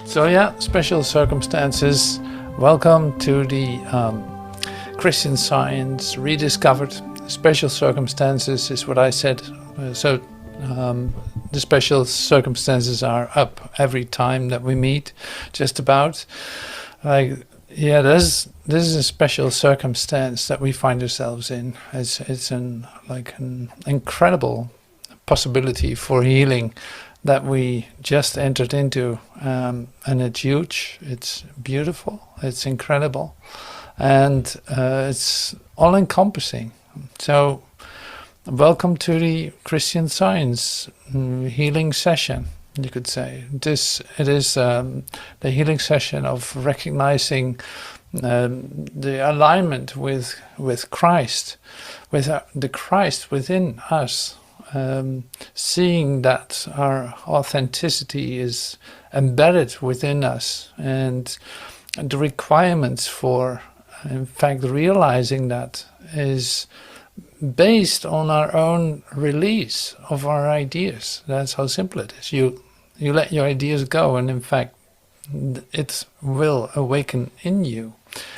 So yeah, special circumstances. Welcome to the Christian Science Rediscovered. Special circumstances is what I said. The special circumstances are up every time that we meet, just about. This is a special circumstance that we find ourselves in. It's an incredible possibility for healing that we just entered into, and it's huge, it's beautiful, it's incredible, and it's all-encompassing. So welcome to the Christian Science healing session, you could say. It is the healing session of recognizing the alignment with Christ, with the Christ within us. Seeing that our authenticity is embedded within us, and the requirements for, in fact, realizing that is based on our own release of our ideas. That's how simple it is. You let your ideas go, and in fact, it will awaken in you.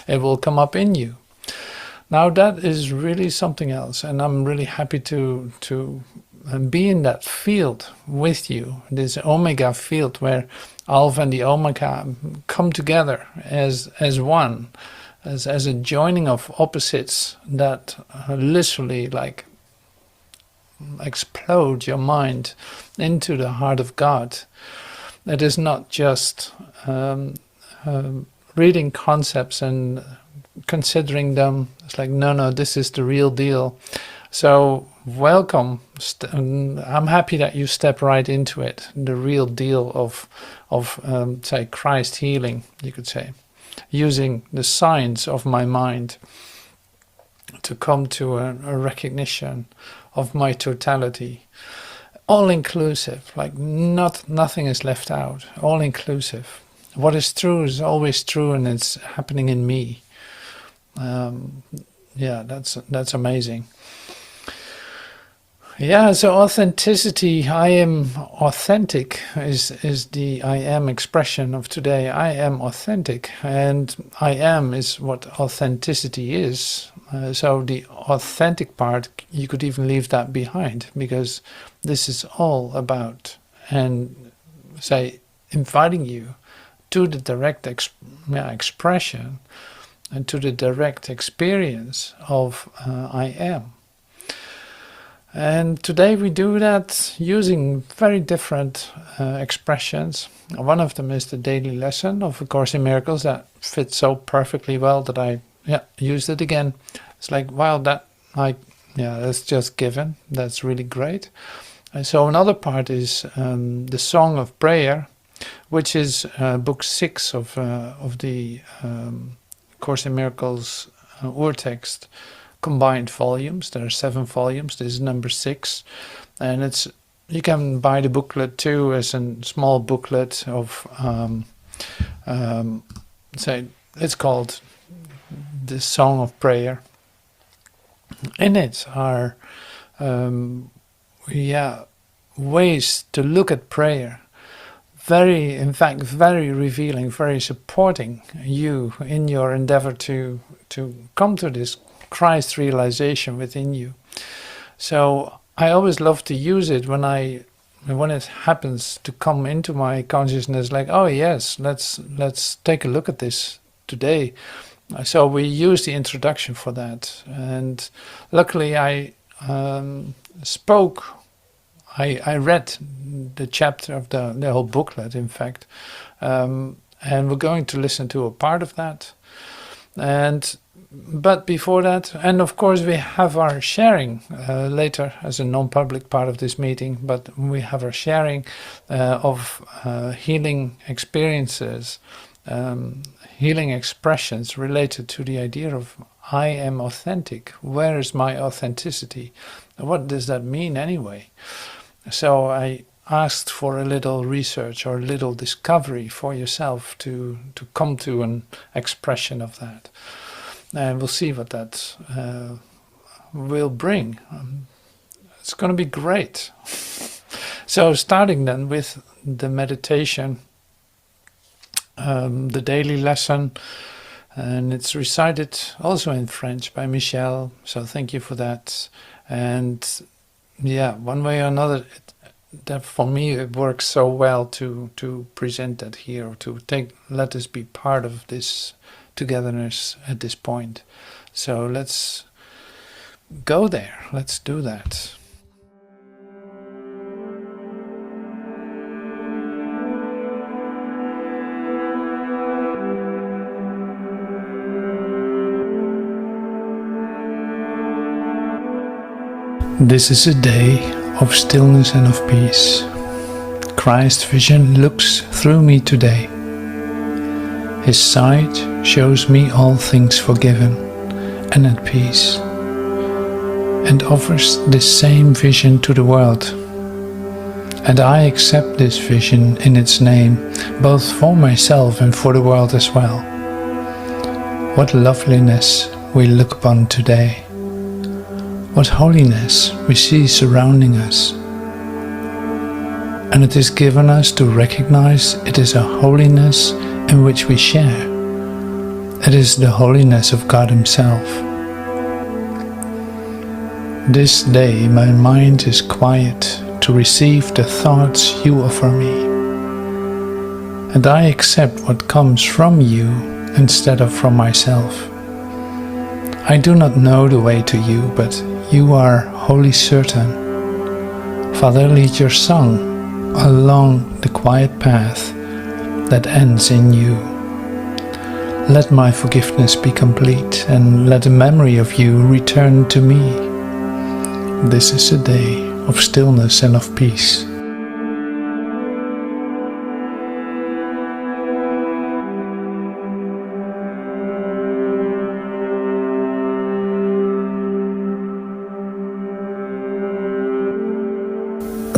It will come up in you. Now that is really something else, and I'm really happy to be in that field with you, this omega field where alpha and the omega come together as one, as a joining of opposites that literally explode your mind into the heart of God. It is not just reading concepts and considering them. It's like, no, this is the real deal. So welcome. I'm happy that you step right into it. The real deal of say, Christ healing, you could say, using the science of my mind to come to a recognition of my totality, all inclusive. Like nothing is left out. All inclusive. What is true is always true, and it's happening in me. That's amazing. Yeah, so authenticity, I am authentic is the I am expression of today. I am authentic, and I am is what authenticity is. So the authentic part, you could even leave that behind, because this is all about, and say, inviting you to the direct expression and to the direct experience of I am. And today we do that using very different expressions. One of them is the daily lesson of A Course in Miracles that fits so perfectly well that I used it again. It's like, wow, that's just given. That's really great. And so another part is the Song of Prayer, which is book 6 of the Course in Miracles Urtext combined volumes. There are 7 volumes. This is number 6, and you can buy the booklet too as a small booklet of say, it's called the Song of Prayer. In it are ways to look at prayer, very revealing, very supporting you in your endeavor to come to this Christ realization within you. So I always love to use it when it happens to come into my consciousness, like, oh yes, let's take a look at this today. So we use the introduction for that, and luckily I read the chapter of the whole booklet, in fact, and we're going to listen to a part of that. But before that, and of course we have our sharing later as a non-public part of this meeting, but we have our sharing of healing experiences, healing expressions related to the idea of I am authentic. Where is my authenticity? What does that mean anyway? So I asked for a little research or a little discovery for yourself to come to an expression of that. And we'll see what that will bring. It's going to be great. So starting then with the meditation the daily lesson, and it's recited also in French by Michel, so thank you for that. And yeah, one way or another, that for me it works so well to present that here, to let us be part of this togetherness at this point. So let's go there, let's do that. This is a day of stillness and of peace. Christ's vision looks through me today. His sight shows me all things forgiven and at peace, and offers this same vision to the world. And I accept this vision in its name, both for myself and for the world as well. What loveliness we look upon today. What holiness we see surrounding us. And it is given us to recognize it is a holiness in which we share. It is the holiness of God Himself. This day my mind is quiet to receive the thoughts you offer me. And I accept what comes from you instead of from myself. I do not know the way to you, but you are wholly certain. Father, lead your Son along the quiet path that ends in you. Let my forgiveness be complete, and let the memory of you return to me. This is a day of stillness and of peace.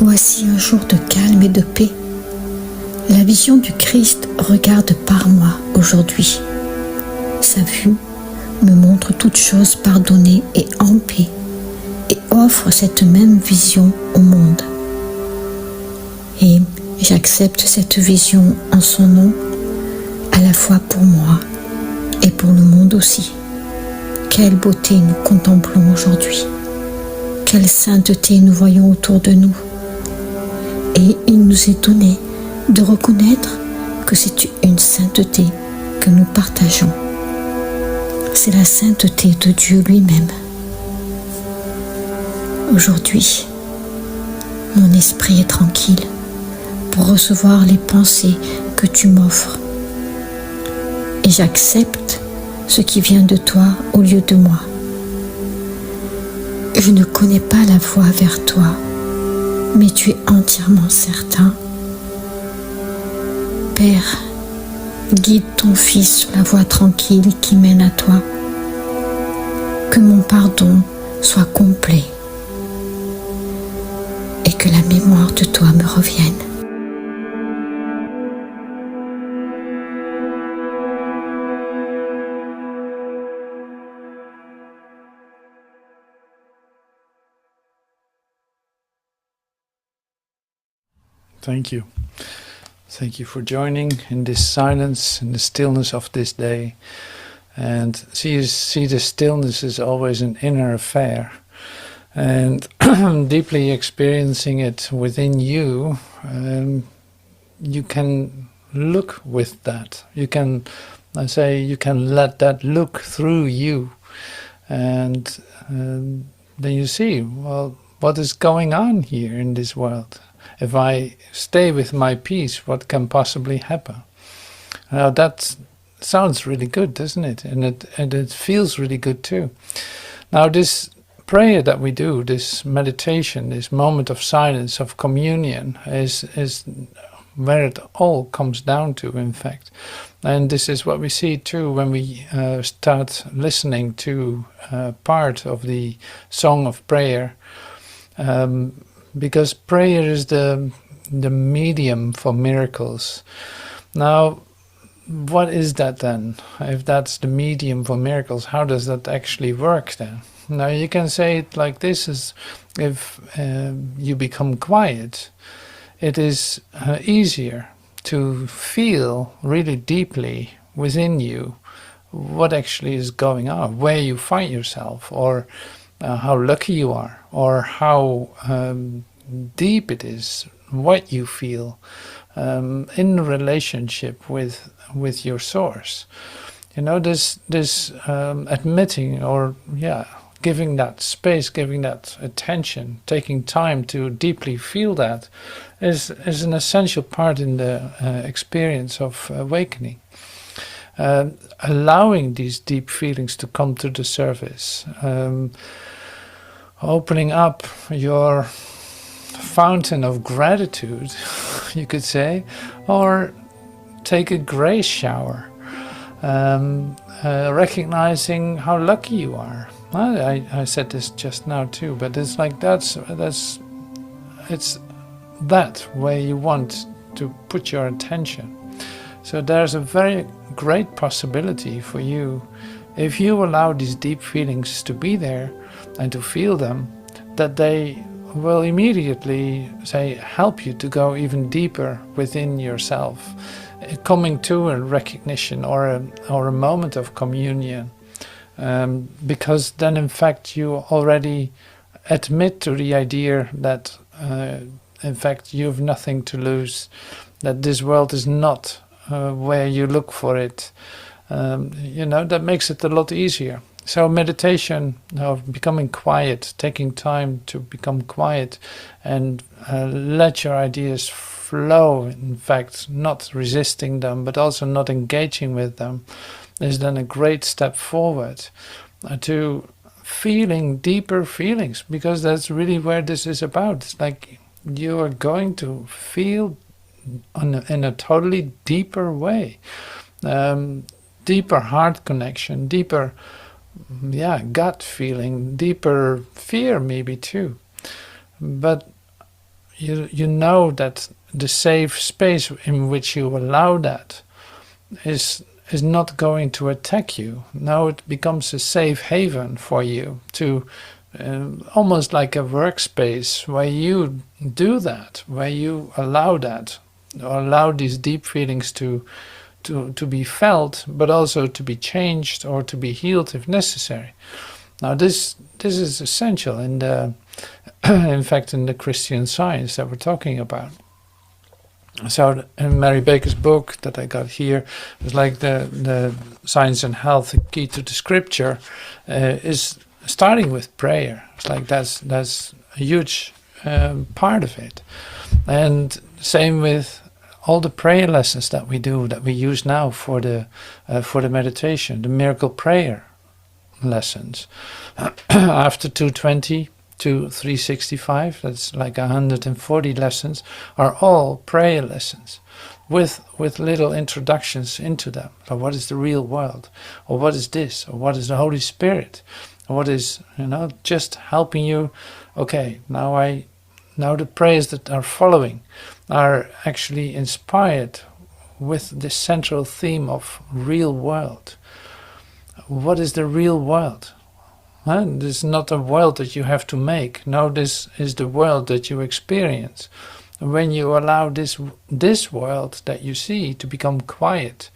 Voici un jour de calme et de paix. La vision du Christ regarde par moi aujourd'hui. Sa vue me montre toutes choses pardonnées et en paix, et offre cette même vision au monde. Et j'accepte cette vision en son nom, à la fois pour moi et pour le monde aussi. Quelle beauté nous contemplons aujourd'hui. Quelle sainteté nous voyons autour de nous. Et il nous est donné de reconnaître que c'est une sainteté que nous partageons. C'est la sainteté de Dieu lui-même. Aujourd'hui, mon esprit est tranquille pour recevoir les pensées que tu m'offres. Et j'accepte ce qui vient de toi au lieu de moi. Je ne connais pas la voie vers toi, mais tu es entièrement certain. Père, guide ton Fils sur la voie tranquille qui mène à toi. Que mon pardon soit complet et que la mémoire de toi me revienne. Thank you. Thank you for joining in this silence, in the stillness of this day. And see, the stillness is always an inner affair. And deeply experiencing it within you, you can look with that. You can let that look through you. And then you see, well, what is going on here in this world? If I stay with my peace, what can possibly happen? Now that sounds really good, doesn't it? And it feels really good too. Now this prayer that we do, this meditation, this moment of silence, of communion, is where it all comes down to, in fact. And this is what we see too when we start listening to part of the Song of Prayer. Because prayer is the medium for miracles. Now, what is that then? If that's the medium for miracles, how does that actually work then? Now, you can say it like this: is if you become quiet, it is easier to feel really deeply within you what actually is going on, where you find yourself, or how lucky you are, or how deep it is, what you feel in relationship with your source. You know, this admitting, or giving that space, giving that attention, taking time to deeply feel that is an essential part in the experience of awakening. Allowing these deep feelings to come to the surface, opening up your fountain of gratitude, you could say, or take a grace shower, recognizing how lucky you are. I said this just now too, but it's like it's that where you want to put your attention. So there's a very great possibility for you, if you allow these deep feelings to be there and to feel them, that they will immediately help you to go even deeper within yourself, coming to a recognition or a moment of communion, because then in fact you already admit to the idea that in fact you have nothing to lose, that this world is not where you look for it. That makes it a lot easier. So meditation, of becoming quiet, taking time to become quiet and let your ideas flow, in fact, not resisting them, but also not engaging with them, is then a great step forward to feeling deeper feelings, because that's really where this is about. It's like you are going to feel in a totally deeper way, deeper heart connection, deeper gut feeling, deeper fear maybe too. But you know that the safe space in which you allow that is not going to attack you. Now it becomes a safe haven for you, to almost like a workspace where you do that, where you allow that, or allow these deep feelings to be felt, but also to be changed or to be healed if necessary. Now this is essential in the in fact in the Christian Science that we're talking about. So in Mary Baker's book that I got here, it's like the Science and Health, the key to the scripture, is starting with prayer. It's like that's a huge part of it. And same with all the prayer lessons that we do, that we use now for the meditation, the miracle prayer lessons. After 220 to 365, that's like 140 lessons, are all prayer lessons with little introductions into them. So what is the real world? Or what is this? Or what is the Holy Spirit? Or what is, just helping you, okay, now the prayers that are following are actually inspired with this central theme of real world. What is the real world? This is not a world that you have to make. No, this is the world that you experience. When you allow this world that you see to become quiet,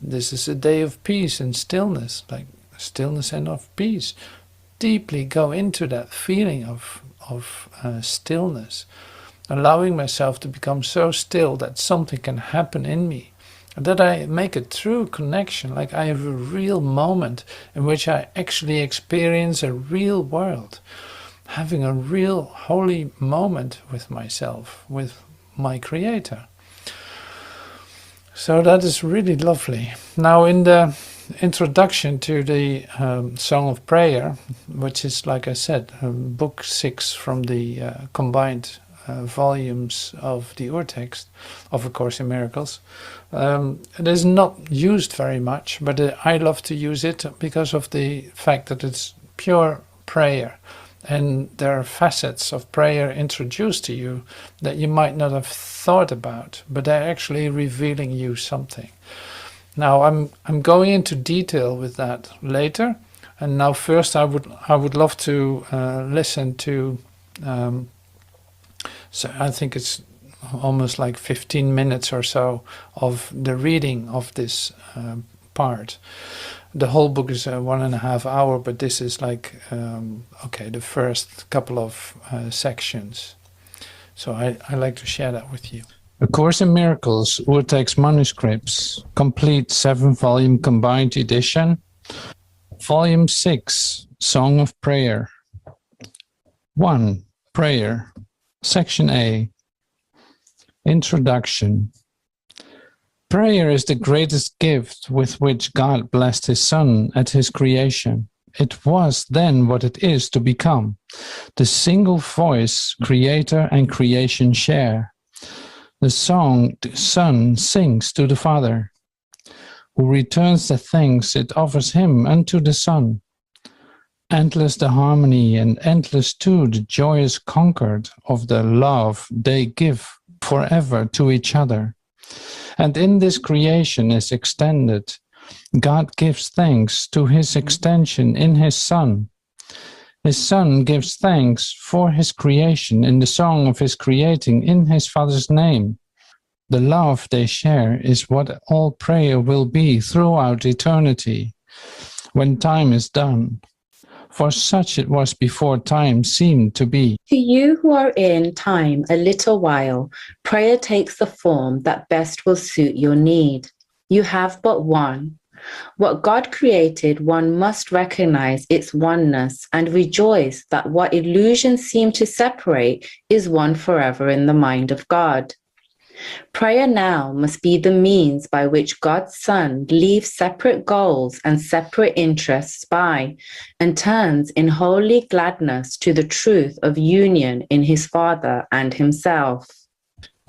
this is a day of peace and stillness, like stillness and of peace. Deeply go into that feeling of stillness, allowing myself to become so still that something can happen in me, that I make a true connection, like I have a real moment in which I actually experience a real world, having a real holy moment with myself, with my Creator. So that is really lovely. Now in the introduction to the Song of Prayer, which is, like I said, book 6 from the combined volumes of the Urtext of A Course in Miracles. It is not used very much, but I love to use it because of the fact that it's pure prayer, and there are facets of prayer introduced to you that you might not have thought about, but they're actually revealing you something. Now I'm going into detail with that later, and now first I would love to listen to. So I think it's almost like 15 minutes or so of the reading of this part. The whole book is 1.5 hours, but this is like, the first couple of sections. So I like to share that with you. A Course in Miracles, Urtext manuscripts, complete 7-volume combined edition, Volume 6, Song of Prayer. 1. Prayer. Section A. Introduction. Prayer is the greatest gift with which God blessed his Son at his creation. It was then what it is to become. The single voice creator and creation share. The song the Son sings to the Father, who returns the thanks it offers him unto the Son. Endless the harmony, and endless too the joyous concord of the love they give forever to each other. And in this creation is extended, God gives thanks to his extension in his Son. His Son gives thanks for his creation in the song of his creating in his Father's name. The love they share is what all prayer will be throughout eternity, when time is done. For such it was before time seemed to be. To you who are in time a little while, prayer takes the form that best will suit your need. You have but one. What God created, one must recognize its oneness and rejoice that what illusions seem to separate is one forever in the mind of God. Prayer now must be the means by which God's Son leaves separate goals and separate interests by, and turns in holy gladness to the truth of union in his Father and himself.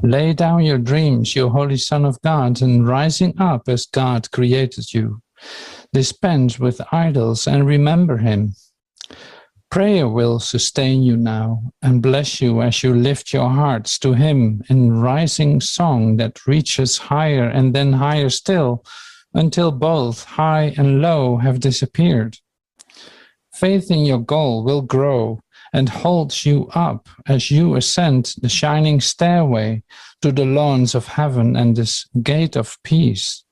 Lay down your dreams, you holy Son of God, and rising up as God created you, dispense with idols and remember him. Prayer will sustain you now and bless you as you lift your hearts to him in rising song that reaches higher and then higher still, until both high and low have disappeared. Faith in your goal will grow and holds you up as you ascend the shining stairway to the lawns of heaven and this gate of peace.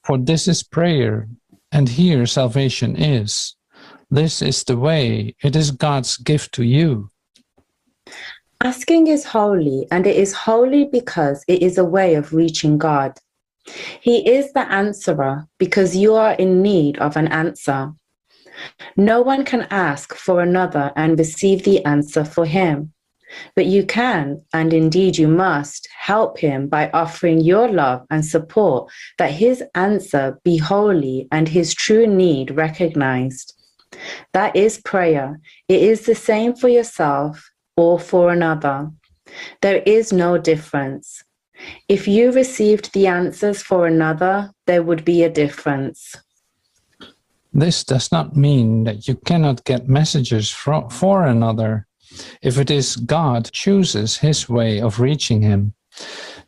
For this is prayer, and here salvation is. This is the way. It is God's gift to you. Asking is holy, and it is holy because it is a way of reaching God. He is the answerer because you are in need of an answer. No one can ask for another and receive the answer for him. But you can, and indeed you must, help him by offering your love and support that his answer be holy and his true need recognized. That is prayer. It is the same for yourself or for another. There is no difference. If you received the answers for another, there would be a difference. This does not mean that you cannot get messages for another, if it is God chooses his way of reaching him.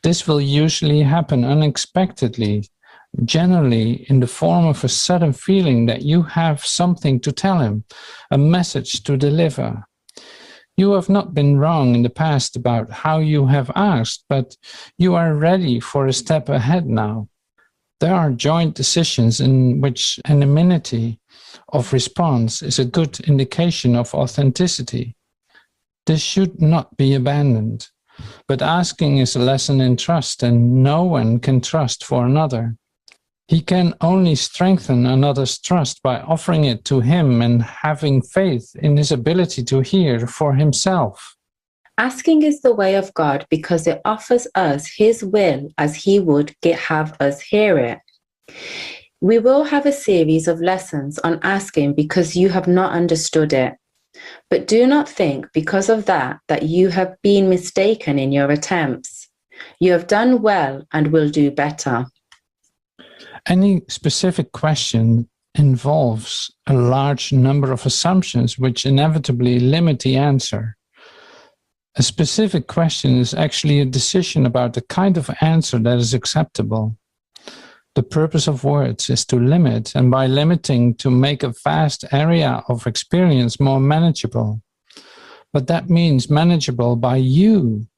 This will usually happen unexpectedly, generally in the form of a sudden feeling that you have something to tell him, a message to deliver. You have not been wrong in the past about how you have asked, but you are ready for a step ahead now. There are joint decisions in which anonymity of response is a good indication of authenticity. This should not be abandoned, but asking is a lesson in trust, and no one can trust for another. He can only strengthen another's trust by offering it to him and having faith in his ability to hear for himself. Asking is the way of God because it offers us his will as he would have us hear it. We will have a series of lessons on asking because you have not understood it. But do not think because of that you have been mistaken in your attempts. You have done well and will do better. Any specific question involves a large number of assumptions which inevitably limit the answer. A specific question is actually a decision about the kind of answer that is acceptable. The purpose of words is to limit, and by limiting, to make a vast area of experience more manageable. But that means manageable by you.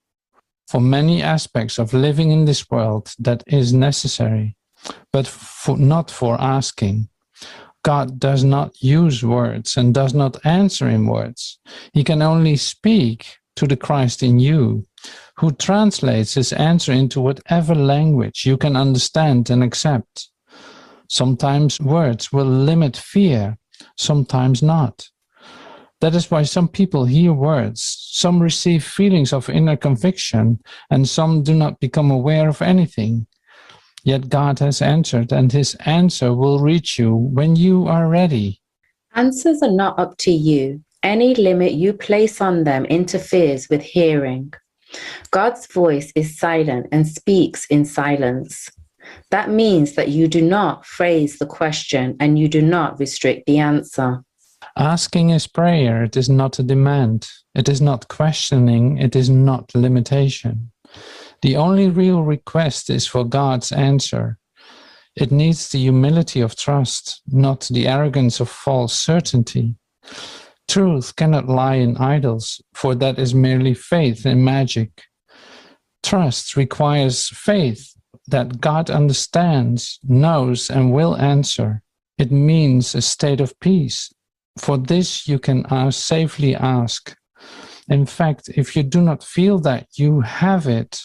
for many aspects of living in this world that is necessary, but not for asking. God does not use words and does not answer in words. He can only speak to the Christ in you, who translates his answer into whatever language you can understand and accept. Sometimes words will limit fear, sometimes not. That is why some people hear words, some receive feelings of inner conviction, and some do not become aware of anything. Yet God has answered, and his answer will reach you when you are ready. Answers are not up to you. Any limit you place on them interferes with hearing. God's voice is silent and speaks in silence. That means that you do not phrase the question and you do not restrict the answer. Asking is prayer. It is not a demand. It is not questioning. It is not limitation. The only real request is for God's answer. It needs the humility of trust, not the arrogance of false certainty. Truth cannot lie in idols, for that is merely faith and magic. Trust requires faith that God understands, knows, and will answer. It means a state of peace. For this you can safely ask. In fact, if you do not feel that you have it,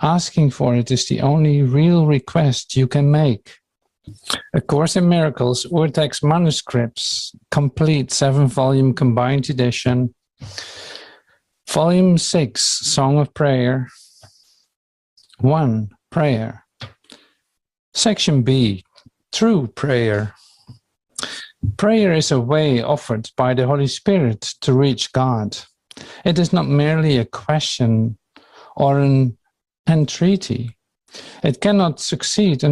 asking for it is the only real request you can make. A Course in Miracles, Urtext manuscripts, complete 7-volume combined edition, Volume 6, Song of Prayer, 1. Prayer. Section B, True Prayer. Prayer is a way offered by the Holy Spirit to reach God. It is not merely a question or an entreaty. It cannot succeed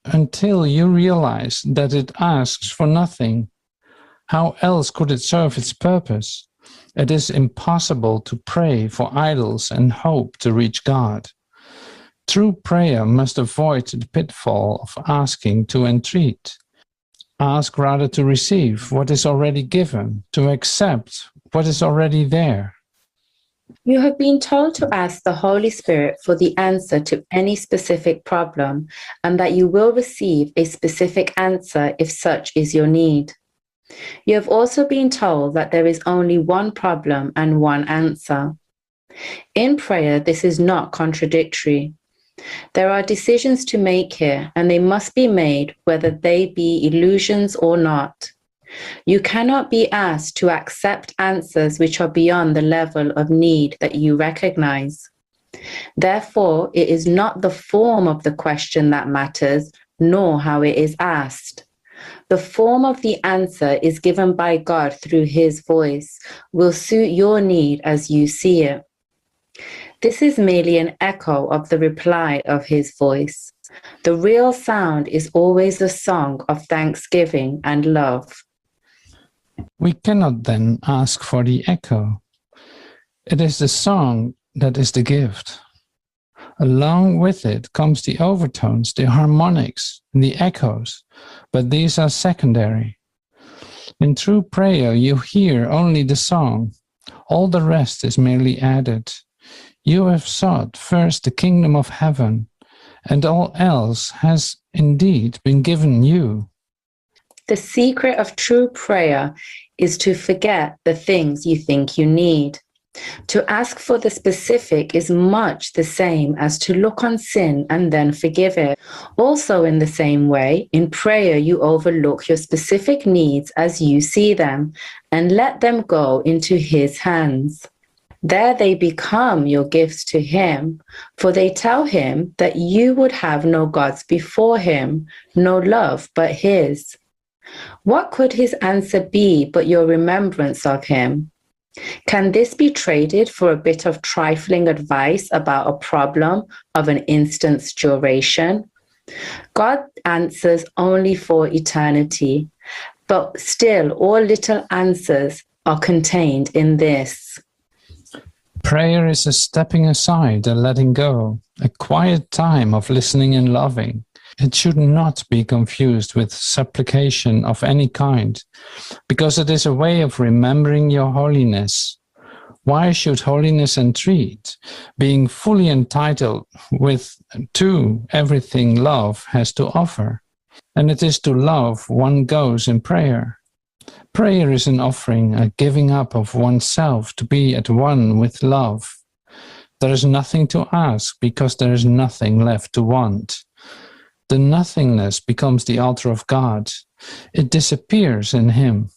until you realize that it asks for nothing. How else could it serve its purpose? It is impossible to pray for idols and hope to reach God. True prayer must avoid the pitfall of asking to entreat. Ask rather to receive what is already given, to accept what is already there. You have been told to ask the Holy Spirit for the answer to any specific problem, and that you will receive a specific answer if such is your need. You have also been told that there is only one problem and one answer. In prayer, this is not contradictory. There are decisions to make here, and they must be made whether they be illusions or not. You cannot be asked to accept answers which are beyond the level of need that you recognize. Therefore, it is not the form of the question that matters, nor how it is asked. The form of the answer is given by God through his voice, will suit your need as you see it. This is merely an echo of the reply of his voice. The real sound is always a song of thanksgiving and love. We cannot then ask for the echo. It is the song that is the gift. Along with it comes the overtones, the harmonics, and the echoes, but these are secondary. In true prayer, you hear only the song. All the rest is merely added. You have sought first the kingdom of heaven, and all else has indeed been given you. The secret of true prayer is to forget the things you think you need. To ask for the specific is much the same as to look on sin and then forgive it. Also, in the same way, in prayer, you overlook your specific needs as you see them and let them go into his hands. There they become your gifts to him, for they tell him that you would have no gods before him, no love but his. What could his answer be but your remembrance of him? Can this be traded for a bit of trifling advice about a problem of an instant's duration? God answers only for eternity, but still all little answers are contained in this. Prayer is a stepping aside, a letting go, a quiet time of listening and loving. It should not be confused with supplication of any kind, because it is a way of remembering your holiness. Why should holiness entreat, being fully entitled to everything love has to offer? And it is to love one goes in prayer. Prayer is an offering, a giving up of oneself to be at one with love. There is nothing to ask because there is nothing left to want. The nothingness becomes the altar of God. It disappears in Him.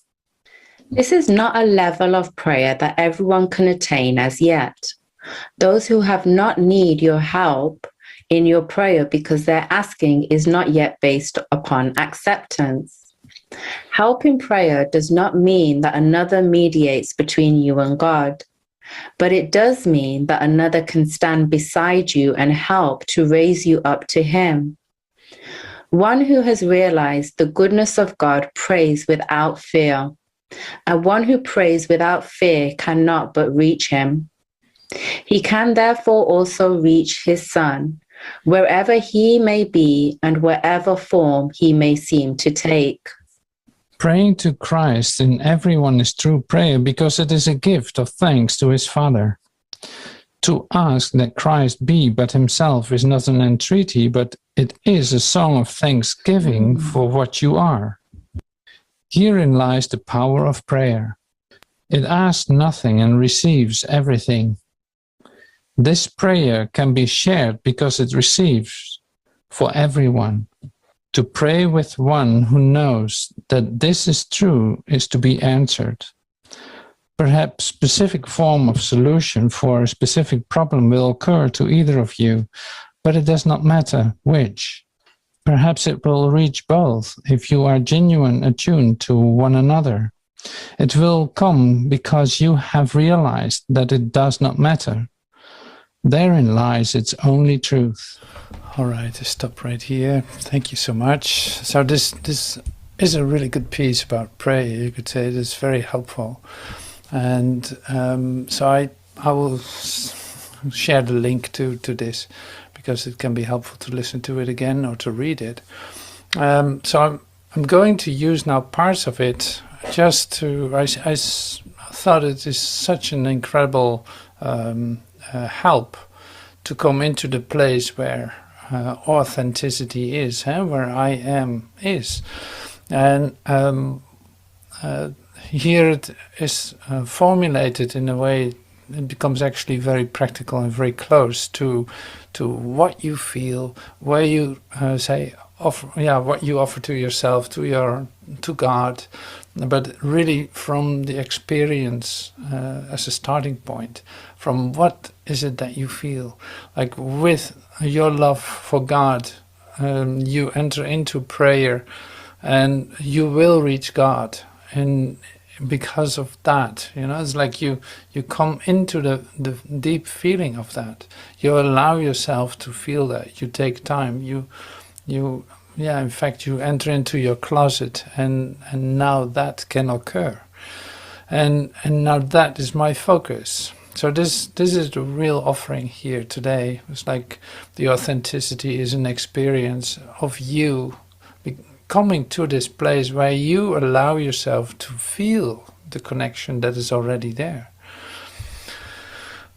This is not a level of prayer that everyone can attain as yet. Those who have not need your help in your prayer because their asking is not yet based upon acceptance. Help in prayer does not mean that another mediates between you and God, but it does mean that another can stand beside you and help to raise you up to Him. One who has realized the goodness of God prays without fear, and one who prays without fear cannot but reach Him. He can therefore also reach His Son, wherever He may be and wherever form He may seem to take. Praying to Christ in everyone is true prayer because it is a gift of thanks to His Father. To ask that Christ be but Himself is not an entreaty, but it is a song of thanksgiving for what you are. Herein lies the power of prayer. It asks nothing and receives everything. This prayer can be shared because it receives for everyone. To pray with one who knows that this is true is to be answered. Perhaps a specific form of solution for a specific problem will occur to either of you, but it does not matter which. Perhaps it will reach both if you are genuinely attuned to one another. It will come because you have realized that it does not matter. Therein lies its only truth. All right, I stop right here. Thank you so much. So this is a really good piece about prayer. You could say it is very helpful. And so I will share the link to this because it can be helpful to listen to it again or to read it. So I'm going to use now parts of it just to, I thought it is such an incredible help to come into the place where authenticity is, where I am is. And here it is formulated in a way it becomes actually very practical and very close to what you feel, where you what you offer to yourself, to God, but really from the experience as a starting point, from what is it that you feel, like with your love for God, you enter into prayer, and you will reach God, and because of that, it's like you come into the deep feeling of that. You allow yourself to feel that. You take time. In fact, you enter into your closet, and now that can occur, and now that is my focus. So this is the real offering here today. It's like the authenticity is an experience of you coming to this place where you allow yourself to feel the connection that is already there.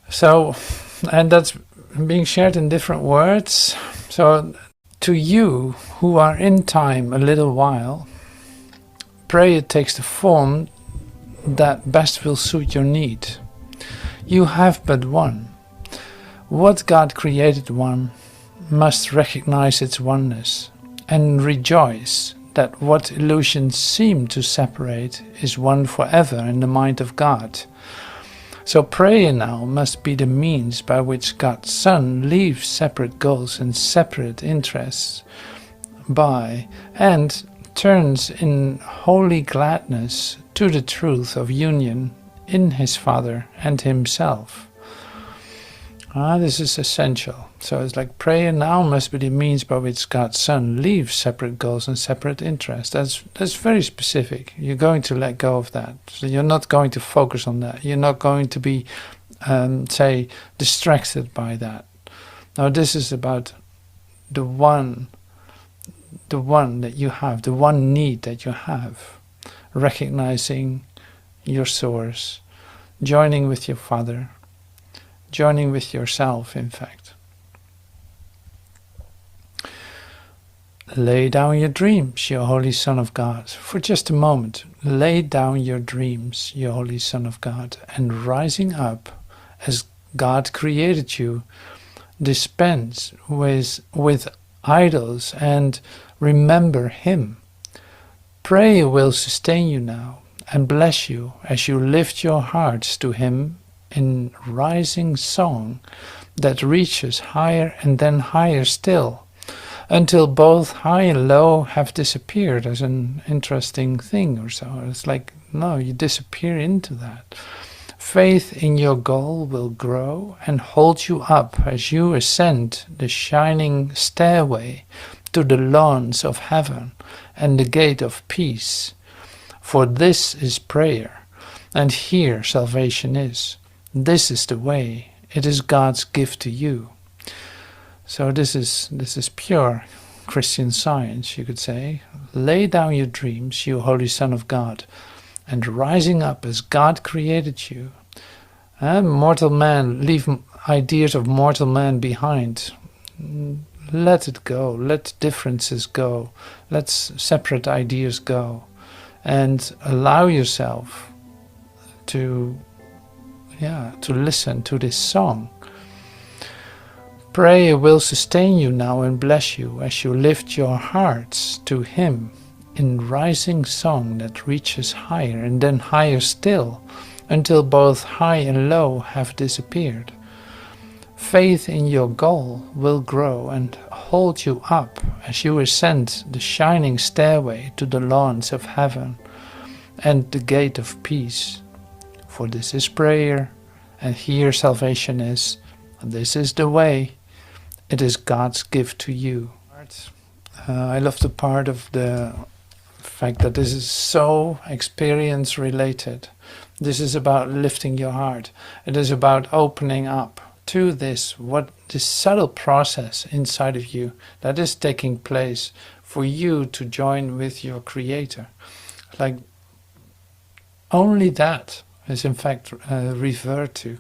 So, and that's being shared in different words. So, to you who are in time a little while, prayer takes the form that best will suit your need. You have but one. What God created one must recognize its oneness and rejoice that what illusions seem to separate is one forever in the mind of God. So prayer now must be the means by which God's Son leaves separate goals and separate interests and turns in holy gladness to the truth of union in His Father and Himself. This is essential. So it's like prayer now must be the means by which God's Son leaves separate goals and separate interests. That's very specific. You're going to let go of that. So you're not going to focus on that. You're not going to be, distracted by that. Now this is about the one that you have, the one need that you have, recognizing your source, joining with your Father, joining with yourself, in fact. Lay down your dreams, you Holy Son of God. For just a moment, lay down your dreams, you Holy Son of God, and rising up as God created you, dispense with idols and remember Him. Prayer will sustain you now and bless you as you lift your hearts to Him in rising song that reaches higher and then higher still, until both high and low have disappeared as an interesting thing or so. It's like, no, you disappear into that. Faith in your goal will grow and hold you up as you ascend the shining stairway to the lawns of heaven and the gate of peace. For this is prayer, and here salvation is. This is the way. It is God's gift to you. So this is pure Christian science, you could say. Lay down your dreams, you Holy Son of God, and rising up as God created you. Mortal man, leave ideas of mortal man behind. Let it go. Let differences go. Let separate ideas go, and allow yourself to listen to this song. Prayer will sustain you now and bless you as you lift your hearts to Him in rising song that reaches higher and then higher still, until both high and low have disappeared. Faith in your goal will grow and hold you up as you ascend the shining stairway to the lawns of heaven and the gate of peace. For this is prayer, and here salvation is. This is the way. It is God's gift to you. I love the part of the fact that this is so experience related. This is about lifting your heart. It is about opening up to this subtle process inside of you that is taking place for you to join with your Creator. Like, only that is in fact referred to.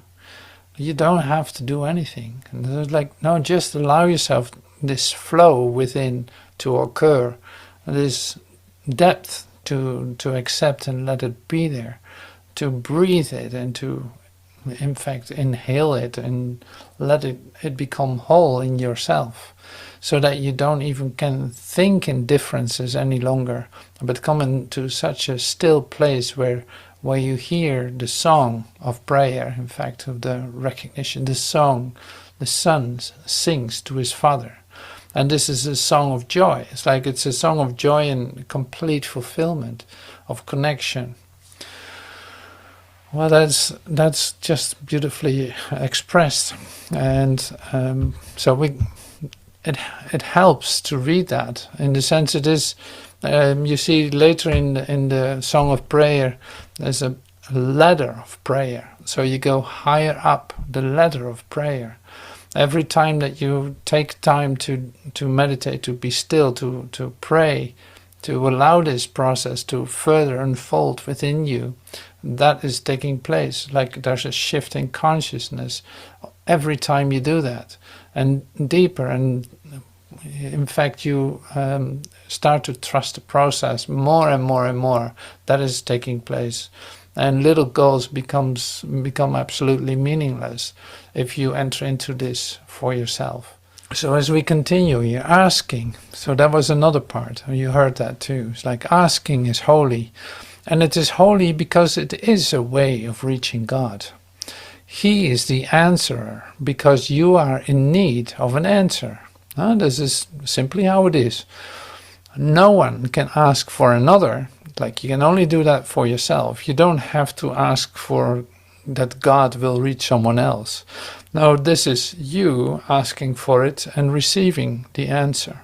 You don't have to do anything. And it's like, no, just allow yourself this flow within to occur, this depth to accept and let it be there, to breathe it and to, in fact, inhale it and let it become whole in yourself, so that you don't even can think in differences any longer, but come into such a still place where you hear the song of prayer, in fact, of the recognition, the song the Son sings to his Father. And this is a song of joy. It's like it's a song of joy and complete fulfillment, of connection. Well, that's just beautifully expressed. And so it helps to read that. In the sense it is, you see later in the Song of Prayer, there's a ladder of prayer. So you go higher up the ladder of prayer. Every time that you take time to meditate, to be still, to pray, to allow this process to further unfold within you, that is taking place. Like there's a shift in consciousness every time you do that. And deeper, and in fact you start to trust the process more and more and more. That is taking place. And little goals become absolutely meaningless if you enter into this for yourself. So as we continue, you're asking. So that was another part. You heard that too. It's like asking is holy. And it is holy because it is a way of reaching God. He is the answerer because you are in need of an answer. This is simply how it is. No one can ask for another. Like you can only do that for yourself. You don't have to ask for that God will reach someone else. No, this is you asking for it and receiving the answer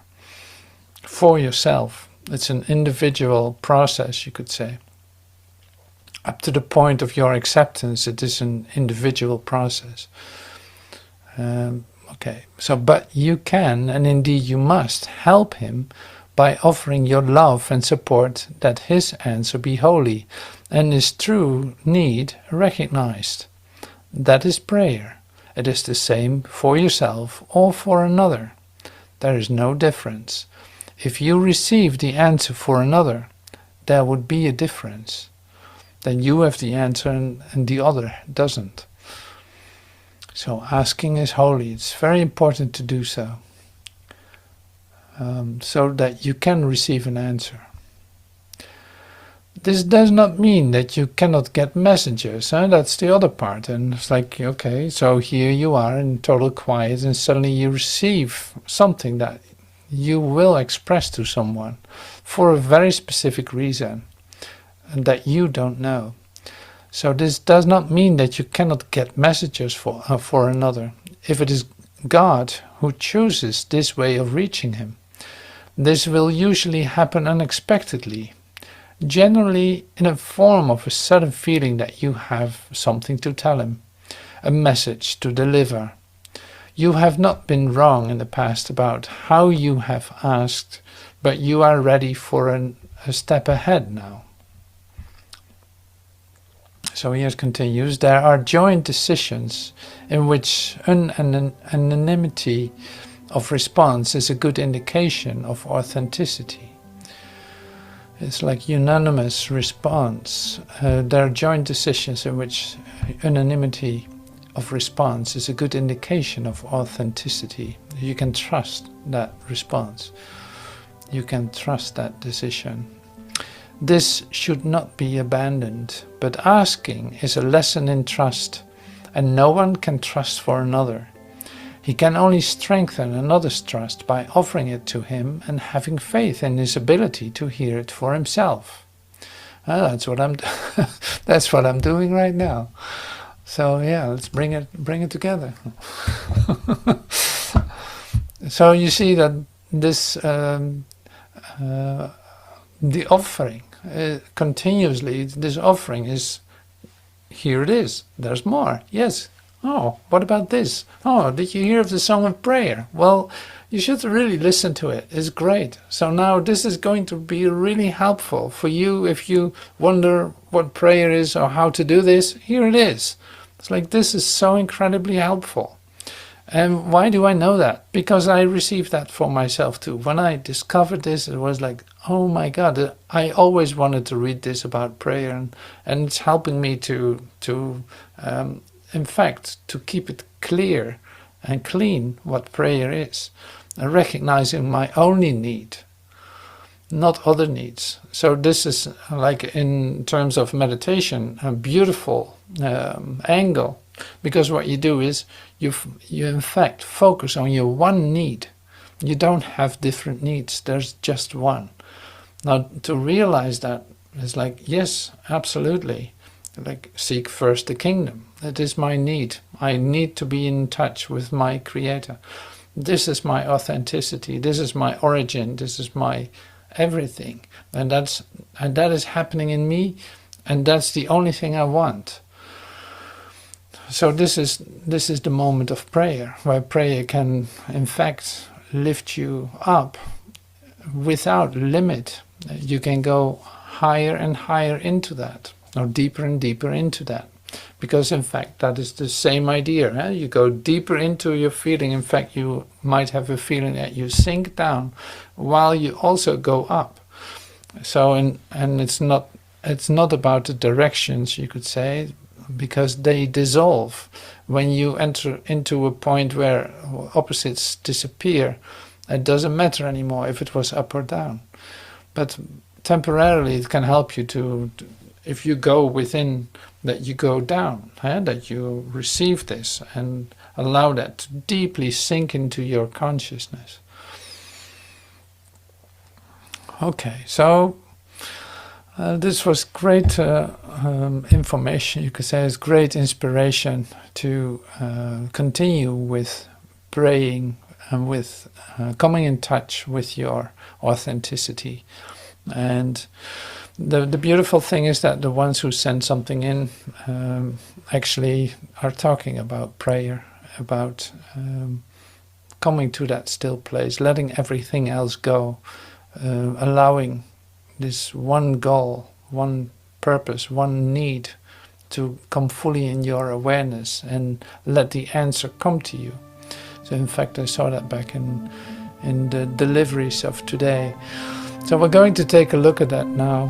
for yourself. It's an individual process, you could say. Up to the point of your acceptance, it is an individual process. Okay, so but you can, and indeed you must, help him by offering your love and support that his answer be holy, and his true need recognized. That is prayer. It is the same for yourself or for another. There is no difference. If you receive the answer for another, there would be a difference. Then you have the answer and the other doesn't. So asking is holy. It's very important to do so. So that you can receive an answer. This does not mean that you cannot get messages. That's the other part. And it's like, okay, so here you are in total quiet and suddenly you receive something that you will express to someone for a very specific reason and that you don't know. So this does not mean that you cannot get messages for another. If it is God who chooses this way of reaching him, this will usually happen unexpectedly. Generally in a form of a sudden feeling that you have something to tell him, a message to deliver. You have not been wrong in the past about how you have asked, but you are ready for a step ahead now. So here it continues, there are joint decisions in which anonymity of response is a good indication of authenticity. It's like unanimous response. There are joint decisions in which anonymity of response is a good indication of authenticity. You can trust that response. You can trust that decision. This should not be abandoned, but asking is a lesson in trust, and no one can trust for another. He can only strengthen another's trust by offering it to him and having faith in his ability to hear it for himself. That's what I'm that's what I'm doing right now. So yeah, let's bring it together. So you see that this the offering continuously. This offering is here. It is. There's more. Yes. Oh, what about this? Oh, did you hear of the Song of Prayer? Well, you should really listen to it. It's great. So now this is going to be really helpful for you if you wonder what prayer is or how to do this. Here it is. It's like this is so incredibly helpful. And why do I know that? Because I received that for myself too. When I discovered this, it was like, oh my God, I always wanted to read this about prayer, and it's helping me to in fact, to keep it clear and clean what prayer is, and recognizing my only need, not other needs. So this is, like in terms of meditation, a beautiful angle, because what you do is you in fact focus on your one need. You don't have different needs, there's just one. Now to realize that is like, yes, absolutely, like seek first the kingdom. That is my need. I need to be in touch with my Creator. This is my authenticity. This is my origin. This is my everything. And that is happening in me, and that's the only thing I want. So this is the moment of prayer, where prayer can in fact lift you up without limit. You can go higher and higher into that, or deeper and deeper into that. Because in fact that is the same idea. You go deeper into your feeling. In fact, you might have a feeling that you sink down while you also go up. So and it's not about the directions, you could say, because they dissolve when you enter into a point where opposites disappear. It doesn't matter anymore if it was up or down. But temporarily it can help you to if you go within, that you go down, that you receive this and allow that to deeply sink into your consciousness. Okay, so this was great information, you could say. It's great inspiration to continue with praying and with coming in touch with your authenticity. And the beautiful thing is that the ones who send something in actually are talking about prayer, about coming to that still place, letting everything else go, allowing this one goal, one purpose, one need to come fully in your awareness and let the answer come to you. So in fact, I saw that back in the deliveries of today. So we're going to take a look at that now.